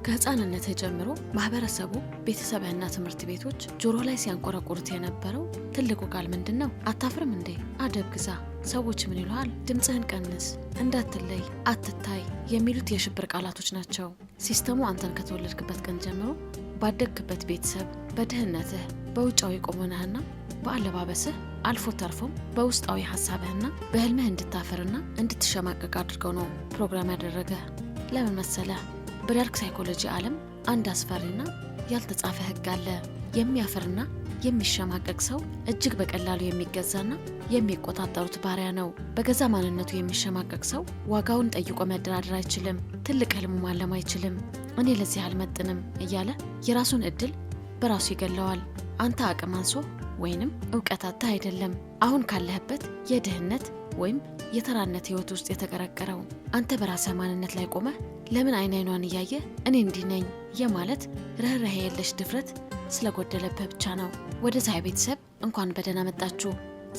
ከህፃንነት ጀምሮ ማህበረሰቡ ቤተሰብና ትምህርት ቤቶች ጆሮ ላይ ሲያንቆረቁሩት የነበረው ትልቁ ቃል ምንድነው? አታፍርም እንዴ? አደብ ግዛ፣ ሰዎች ምን ይሉሃል? ድምጽህን ቀንስ፣ እንዳትለይ፣ አትታይ የሚሉት የሽብር ቃላቶች ናቸው። ሲስተሙ አንተን ከተወለድክበት ቀን ጀምሮ ባደግክበት ቤተሰብ፣ በድህነትህ፣ በውጫዊ ቁመናህና በአለባበስህ አልፎ ተርፎም በውስጣዊ ሐሳብህና በህልምህ እንድታፈርና እንድትሸማቀቅ አድርገው ነው ፕሮግራም ያደረገ። ለምን መሰለ? በዳርክ ሳይኮሎጂ ዓለም አንድ አስፈሪና ያልተጻፈ ህግ አለ። የሚያፍርና የሚሸማቀቅ ሰው እጅግ በቀላሉ የሚገዛና የሚቆጣጠሩት ባሪያ ነው። በገዛ ማንነቱ የሚሸማቀቅ ሰው ዋጋውን ጠይቆ መደራደር አይችልም። ትልቅ ህልም ማለም አይችልም። እኔ ለዚህ አልመጥንም እያለ የራሱን እድል በራሱ ይገለዋል። አንተ አቅም አንሶ ወይንም እውቀት አጥተህ አይደለም አሁን ካለህበት የድህነት ወይም የተራነት ህይወት ውስጥ የተቀረቀረው። አንተ በራስህ ማንነት ላይ ቆመህ ለምን አይኗን እያየ እኔ እንዲህ ነኝ የማለት ርህራሄ የለሽ ድፍረት ስለጎደለብህ ብቻ ነው። ወደ ዛይ ቤተሰብ እንኳን በደህና መጣችሁ።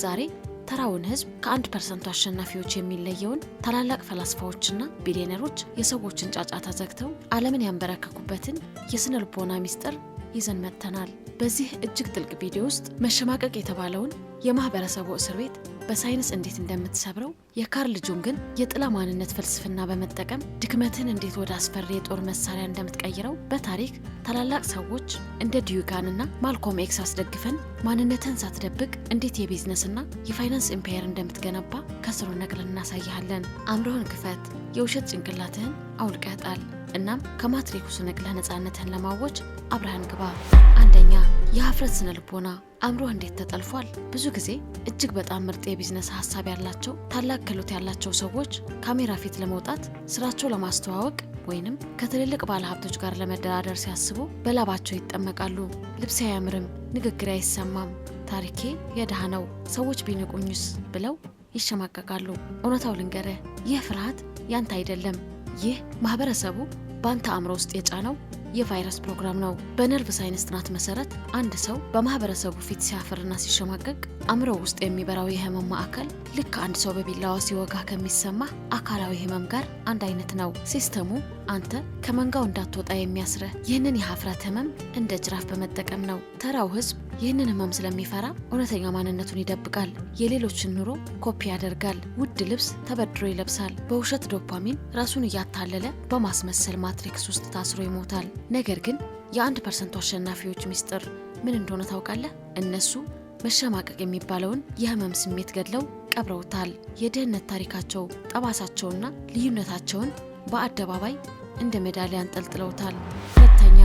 ዛሬ ተራውን ህዝብ ከ1% አሸናፊዎች የሚለየውን ታላላቅ ፈላስፋዎችና ቢሊዮነሮች የሰዎችን ጫጫታ ዘግተው ዓለምን ያንበረከኩበትን የስነ ልቦና ሚስጥር ይዘን መጥተናል። በዚህ እጅግ ጥልቅ ቪዲዮ ውስጥ መሸማቀቅ የተባለውን የማህበረሰቡ እስር ቤት በሳይንስ እንዴት እንደምትሰብረው፣ የካርል ጁንግን የጥላ ማንነት ፍልስፍና በመጠቀም ድክመትን እንዴት ወደ አስፈሪ የጦር መሳሪያ እንደምትቀይረው፣ በታሪክ ታላላቅ ሰዎች እንደ ዲዩጋንና ማልኮም ኤክስ አስደግፈን ማንነትን ሳትደብቅ እንዴት የቢዝነስና የፋይናንስ ኢምፓየር እንደምትገነባ ከስሩ ነቅለን እናሳያለን። አእምሮህን ክፈት፣ የውሸት ጭንቅላትህን አውልቀህ ጣል። እናም ከማትሪክሱ ነቅለህ ነፃነትህን ለማወጅ አብረህን ግባ። አንደኛ፣ የሀፍረት ስነ ልቦና። አእምሮህ እንዴት ተጠልፏል? ብዙ ጊዜ እጅግ በጣም ምርጥ የቢዝነስ ሀሳብ ያላቸው ታላቅ ክህሎት ያላቸው ሰዎች ካሜራ ፊት ለመውጣት፣ ስራቸው ለማስተዋወቅ ወይንም ከትልልቅ ባለሀብቶች ጋር ለመደራደር ሲያስቡ በላባቸው ይጠመቃሉ። ልብሴ አያምርም፣ ንግግሬ አይሰማም፣ ታሪኬ የድሃ ነው፣ ሰዎች ቢንቁኝስ ብለው ይሸማቀቃሉ። እውነታው ልንገርህ፣ ይህ ፍርሃት ያንተ አይደለም። ይህ ማህበረሰቡ በአንተ አእምሮ ውስጥ የጫነው የቫይረስ ፕሮግራም ነው። በነርቭ ሳይንስ ጥናት መሰረት አንድ ሰው በማህበረሰቡ ፊት ሲያፍርና ሲሸማቀቅ አእምሮ ውስጥ የሚበራው የህመም ማዕከል ልክ አንድ ሰው በቢላዋ ሲወጋ ከሚሰማ አካላዊ ህመም ጋር አንድ አይነት ነው። ሲስተሙ አንተ ከመንጋው እንዳትወጣ የሚያስረህ ይህንን የሀፍረት ህመም እንደ ጅራፍ በመጠቀም ነው። ተራው ህዝብ ይህንን ህመም ስለሚፈራ እውነተኛ ማንነቱን ይደብቃል። የሌሎችን ኑሮ ኮፒ ያደርጋል። ውድ ልብስ ተበድሮ ይለብሳል። በውሸት ዶፓሚን ራሱን እያታለለ በማስመሰል ማትሪክስ ውስጥ ታስሮ ይሞታል። ነገር ግን የ1% አሸናፊዎች ሚስጥር ምን እንደሆነ ታውቃለህ? እነሱ መሸማቀቅ የሚባለውን የህመም ስሜት ገድለው ቀብረውታል። የድህነት ታሪካቸው፣ ጠባሳቸውና ልዩነታቸውን በአደባባይ እንደ ሜዳሊያ አንጠልጥለውታል። ሁለተኛ፣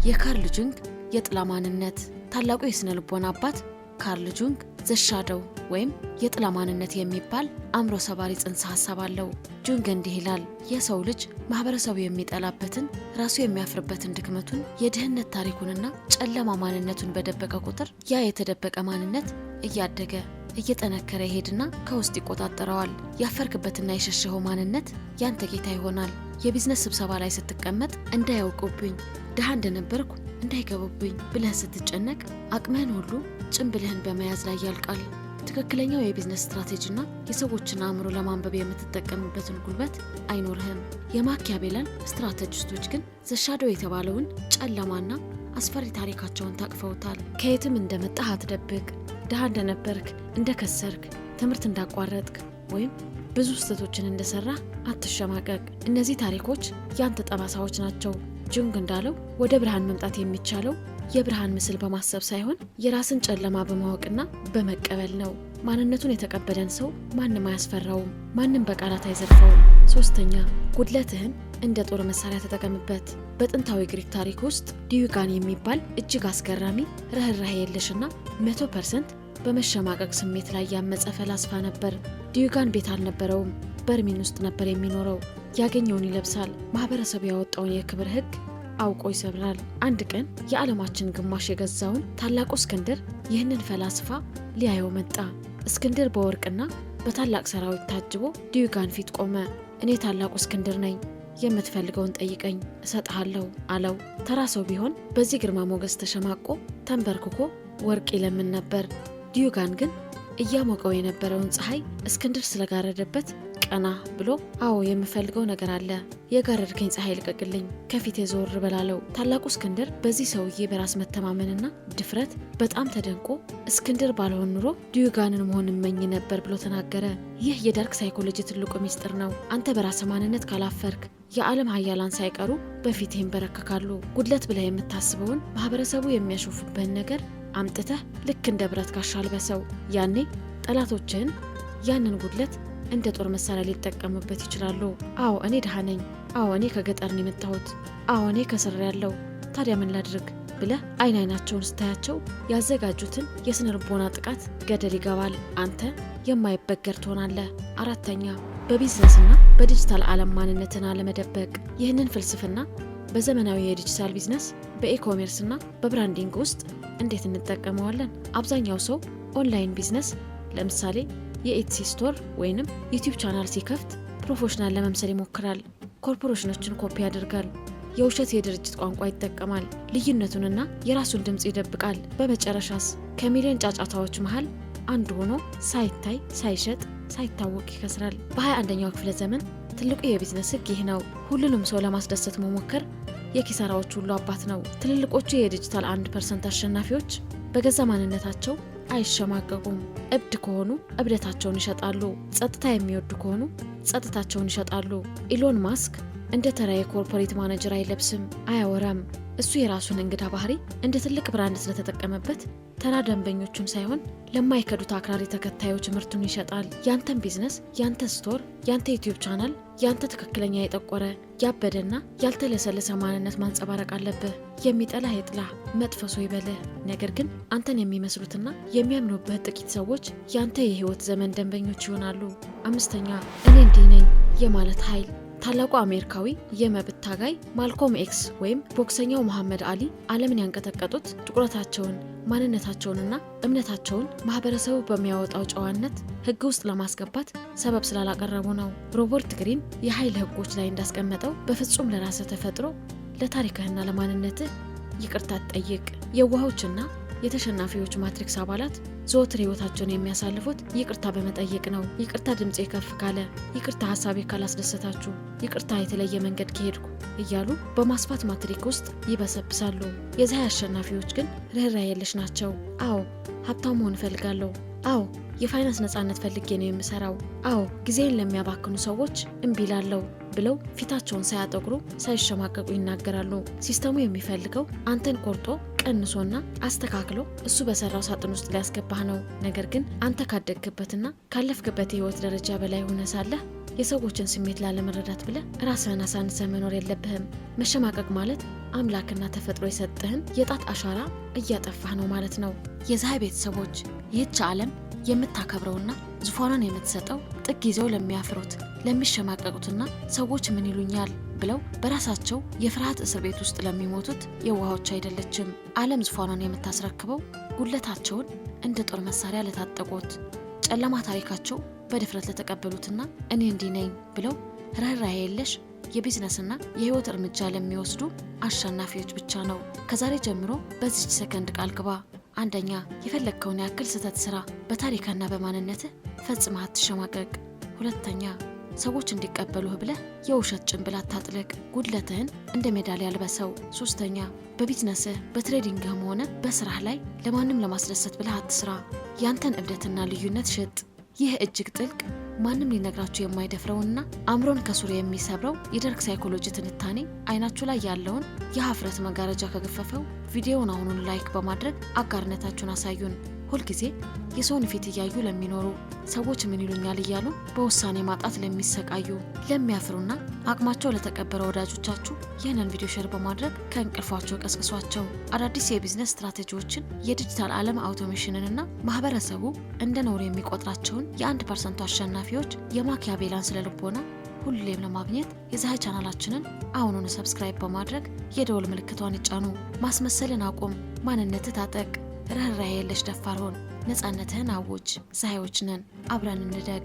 የካርል ጁንግ የጥላ ማንነት። ታላቁ የስነ ልቦና አባት ካርል ጁንግ ዘሻደው ወይም የጥላ ማንነት የሚባል አእምሮ ሰባሪ ጽንሰ ሀሳብ አለው። ጁንግ እንዲህ ይላል፣ የሰው ልጅ ማህበረሰቡ የሚጠላበትን፣ ራሱ የሚያፍርበትን ድክመቱን፣ የድህነት ታሪኩንና ጨለማ ማንነቱን በደበቀ ቁጥር ያ የተደበቀ ማንነት እያደገ እየጠነከረ ይሄድና ከውስጥ ይቆጣጠረዋል። ያፈርክበትና የሸሸኸው ማንነት ያንተ ጌታ ይሆናል። የቢዝነስ ስብሰባ ላይ ስትቀመጥ እንዳያውቁብኝ፣ ድሃ እንደነበርኩ እንዳይገቡብኝ ብለህ ስትጨነቅ አቅምህን ሁሉ ጭንብልህን በመያዝ ላይ ያልቃል። ትክክለኛው የቢዝነስ ስትራቴጂና የሰዎችን አእምሮ ለማንበብ የምትጠቀምበትን ጉልበት አይኖርህም። የማኪያቤላን ስትራቴጂስቶች ግን ዘሻዶው የተባለውን ጨለማና አስፈሪ ታሪካቸውን ታቅፈውታል። ከየትም እንደመጣህ አትደብቅ። ድሃ እንደነበርክ፣ እንደከሰርክ፣ ትምህርት እንዳቋረጥክ ወይም ብዙ ስህተቶችን እንደሰራ አትሸማቀቅ። እነዚህ ታሪኮች ያንተ ጠባሳዎች ናቸው። ጁንግ እንዳለው ወደ ብርሃን መምጣት የሚቻለው የብርሃን ምስል በማሰብ ሳይሆን የራስን ጨለማ በማወቅና በመቀበል ነው። ማንነቱን የተቀበለን ሰው ማንም አያስፈራውም፣ ማንም በቃላት አይዘርፈውም። ሶስተኛ፣ ጉድለትህን እንደ ጦር መሳሪያ ተጠቀምበት። በጥንታዊ ግሪክ ታሪክ ውስጥ ዲዩጋን የሚባል እጅግ አስገራሚ ርህራሄ የለሽና 100% በመሸማቀቅ ስሜት ላይ ያመጸ ፈላስፋ ነበር። ዲዩጋን ቤት አልነበረውም፣ በርሚን ውስጥ ነበር የሚኖረው። ያገኘውን ይለብሳል። ማህበረሰቡ ያወጣውን የክብር ህግ አውቆ ይሰብራል። አንድ ቀን የዓለማችን ግማሽ የገዛውን ታላቁ እስክንድር ይህንን ፈላስፋ ሊያየው መጣ። እስክንድር በወርቅና በታላቅ ሰራዊት ታጅቦ ዲዩጋን ፊት ቆመ። እኔ ታላቁ እስክንድር ነኝ፣ የምትፈልገውን ጠይቀኝ እሰጥሃለሁ አለው። ተራ ሰው ቢሆን በዚህ ግርማ ሞገስ ተሸማቆ ተንበርክኮ ወርቅ ይለምን ነበር። ዲዩጋን ግን እያሞቀው የነበረውን ፀሐይ እስክንድር ስለጋረደበት ቀና ብሎ አዎ የምፈልገው ነገር አለ፣ የጋረድከኝ ፀሐይ ልቀቅልኝ፣ ከፊቴ ዞር በላለው። ታላቁ እስክንድር በዚህ ሰውዬ በራስ መተማመንና ድፍረት በጣም ተደንቆ እስክንድር ባልሆን ኑሮ ዲዩጋንን መሆን እመኝ ነበር ብሎ ተናገረ። ይህ የዳርክ ሳይኮሎጂ ትልቁ ሚስጥር ነው። አንተ በራስ ማንነት ካላፈርክ የዓለም ሀያላን ሳይቀሩ በፊት ይንበረከካሉ። ጉድለት ብለህ የምታስበውን ማህበረሰቡ የሚያሾፉብህን ነገር አምጥተህ ልክ እንደ ብረት ጋሻ አልበሰው። ያኔ ጠላቶችህን ያንን ጉድለት እንደ ጦር መሳሪያ ሊጠቀሙበት ይችላሉ። አዎ እኔ ድሃ ነኝ፣ አዎ እኔ ከገጠር ነው የመጣሁት፣ አዎ እኔ ከስር ያለው ታዲያ ምን ላድርግ ብለህ አይናቸውን ስታያቸው ያዘጋጁትን የስነ ልቦና ጥቃት ገደል ይገባል። አንተ የማይበገር ትሆናለህ። አራተኛ በቢዝነስና በዲጂታል ዓለም ማንነትን አለመደበቅ። ይህንን ፍልስፍና በዘመናዊ የዲጂታል ቢዝነስ በኢኮሜርስና በብራንዲንግ ውስጥ እንዴት እንጠቀመዋለን? አብዛኛው ሰው ኦንላይን ቢዝነስ ለምሳሌ የኤትሲ ስቶር ወይንም ዩቲዩብ ቻናል ሲከፍት ፕሮፌሽናል ለመምሰል ይሞክራል። ኮርፖሬሽኖችን ኮፒ ያደርጋል። የውሸት የድርጅት ቋንቋ ይጠቀማል። ልዩነቱንና የራሱን ድምፅ ይደብቃል። በመጨረሻስ ከሚሊዮን ጫጫታዎች መሃል አንዱ ሆኖ ሳይታይ ሳይሸጥ ሳይታወቅ ይከስራል። በ21ኛው ክፍለ ዘመን ትልቁ የቢዝነስ ህግ ይህ ነው። ሁሉንም ሰው ለማስደሰት መሞከር የኪሳራዎች ሁሉ አባት ነው። ትልልቆቹ የዲጂታል 1% አሸናፊዎች በገዛ ማንነታቸው አይሸማቀቁም። እብድ ከሆኑ እብደታቸውን ይሸጣሉ። ጸጥታ የሚወዱ ከሆኑ ጸጥታቸውን ይሸጣሉ። ኢሎን ማስክ እንደ ተራ የኮርፖሬት ማኔጀር አይለብስም፣ አያወራም። እሱ የራሱን እንግዳ ባህሪ እንደ ትልቅ ብራንድ ስለተጠቀመበት ተራ ደንበኞቹን ሳይሆን ለማይከዱት አክራሪ ተከታዮች ምርቱን ይሸጣል። ያንተን ቢዝነስ፣ ያንተ ስቶር፣ ያንተ ዩቲዩብ ቻናል፣ ያንተ ትክክለኛ የጠቆረ ያበደና ያልተለሰለሰ ማንነት ማንጸባረቅ አለብህ። የሚጠላህ ይጥላ፣ መጥፎ ሰው ይበልህ። ነገር ግን አንተን የሚመስሉትና የሚያምኑበት ጥቂት ሰዎች ያንተ የህይወት ዘመን ደንበኞች ይሆናሉ። አምስተኛ እኔ እንዲህ ነኝ የማለት ኃይል። ታላቁ አሜሪካዊ የመብት ታጋይ ማልኮም ኤክስ ወይም ቦክሰኛው መሐመድ አሊ ዓለምን ያንቀጠቀጡት ጥቁረታቸውን፣ ማንነታቸውንና እምነታቸውን ማህበረሰቡ በሚያወጣው ጨዋነት ህግ ውስጥ ለማስገባት ሰበብ ስላላቀረቡ ነው። ሮበርት ግሪን የኃይል ህጎች ላይ እንዳስቀመጠው በፍጹም ለራስህ ተፈጥሮ ለታሪክህና ለማንነትህ ይቅርታ ጠይቅ። የዋሆችና የተሸናፊዎች ማትሪክስ አባላት ዘወትር ህይወታቸውን የሚያሳልፉት ይቅርታ በመጠየቅ ነው። ይቅርታ ድምፄ ከፍ ካለ፣ ይቅርታ ሀሳቤ ካላስደሰታችሁ፣ ይቅርታ የተለየ መንገድ ከሄድኩ እያሉ በማስፋት ማትሪክ ውስጥ ይበሰብሳሉ። የፀሐይ አሸናፊዎች ግን ርኅራኄ የለሽ ናቸው። አዎ ሀብታም መሆን እፈልጋለሁ፣ አዎ የፋይናንስ ነጻነት ፈልጌ ነው የምሰራው፣ አዎ ጊዜን ለሚያባክኑ ሰዎች እምቢ ላለሁ ብለው ፊታቸውን ሳያጠቁሩ ሳይሸማቀቁ ይናገራሉ። ሲስተሙ የሚፈልገው አንተን ቆርጦ ቀንሶና አስተካክሎ እሱ በሰራው ሳጥን ውስጥ ሊያስገባህ ነው። ነገር ግን አንተ ካደግክበትና ካለፍክበት የህይወት ደረጃ በላይ ሆነ ሳለህ የሰዎችን ስሜት ላለመረዳት ብለህ ራስህን አሳንሰህ መኖር የለብህም። መሸማቀቅ ማለት አምላክና ተፈጥሮ የሰጠህን የጣት አሻራ እያጠፋህ ነው ማለት ነው። የፀሐይ ቤተሰቦች ይህች ዓለም የምታከብረውና ዙፋኗን የምትሰጠው ጥግ ይዘው ለሚያፍሩት፣ ለሚሸማቀቁትና ሰዎች ምን ይሉኛል ብለው በራሳቸው የፍርሃት እስር ቤት ውስጥ ለሚሞቱት የዋሆች አይደለችም። ዓለም ዙፋኗን የምታስረክበው ጉድለታቸውን እንደ ጦር መሳሪያ ለታጠቁት፣ ጨለማ ታሪካቸው በድፍረት ለተቀበሉትና እኔ እንዲህ ነኝ ብለው ርኅራኄ የለሽ የቢዝነስና የህይወት እርምጃ ለሚወስዱ አሸናፊዎች ብቻ ነው። ከዛሬ ጀምሮ በዚች ሰከንድ ቃል ግባ። አንደኛ፣ የፈለግከውን ያክል ስህተት ስራ፣ በታሪክና በማንነትህ ፈጽመህ አትሸማቀቅ። ሁለተኛ፣ ሰዎች እንዲቀበሉህ ብለህ የውሸት ጭንብል አታጥልቅ፣ ጉድለትህን እንደ ሜዳሊያ አልበሰው። ሶስተኛ፣ በቢዝነስህ በትሬዲንግህም ሆነ በስራህ ላይ ለማንም ለማስደሰት ብለህ አትስራ። ያንተን እብደትና ልዩነት ሽጥ። ይህ እጅግ ጥልቅ ማንም ሊነግራችሁ የማይደፍረውና አእምሮን ከሱሪ የሚሰብረው የዳርክ ሳይኮሎጂ ትንታኔ አይናችሁ ላይ ያለውን የሀፍረት መጋረጃ ከገፈፈው ቪዲዮውን አሁኑን ላይክ በማድረግ አጋርነታችሁን አሳዩን። ሁልጊዜ የሰውን ፊት እያዩ ለሚኖሩ ሰዎች ምን ይሉኛል እያሉ በውሳኔ ማጣት ለሚሰቃዩ፣ ለሚያፍሩና አቅማቸው ለተቀበረ ወዳጆቻችሁ ይህንን ቪዲዮ ሼር በማድረግ ከእንቅልፋቸው ቀስቅሷቸው። አዳዲስ የቢዝነስ ስትራቴጂዎችን፣ የዲጂታል ዓለም አውቶሜሽንንና ማህበረሰቡ እንደ ነውር የሚቆጥራቸውን የ1% አሸናፊዎች የማኪያቬላን ስነ ልቦና ሁሌም ለማግኘት የፀሐይ ቻናላችንን አሁኑን ሰብስክራይብ በማድረግ የደወል ምልክቷን ይጫኑ። ማስመሰልን አቁም፣ ማንነትህ ታጠቅ፣ ርኅራኄ የለሽ ደፋር ሁን፣ ነፃነትህን አውጅ። ፀሐዮች ነን፣ አብረን እንደግ።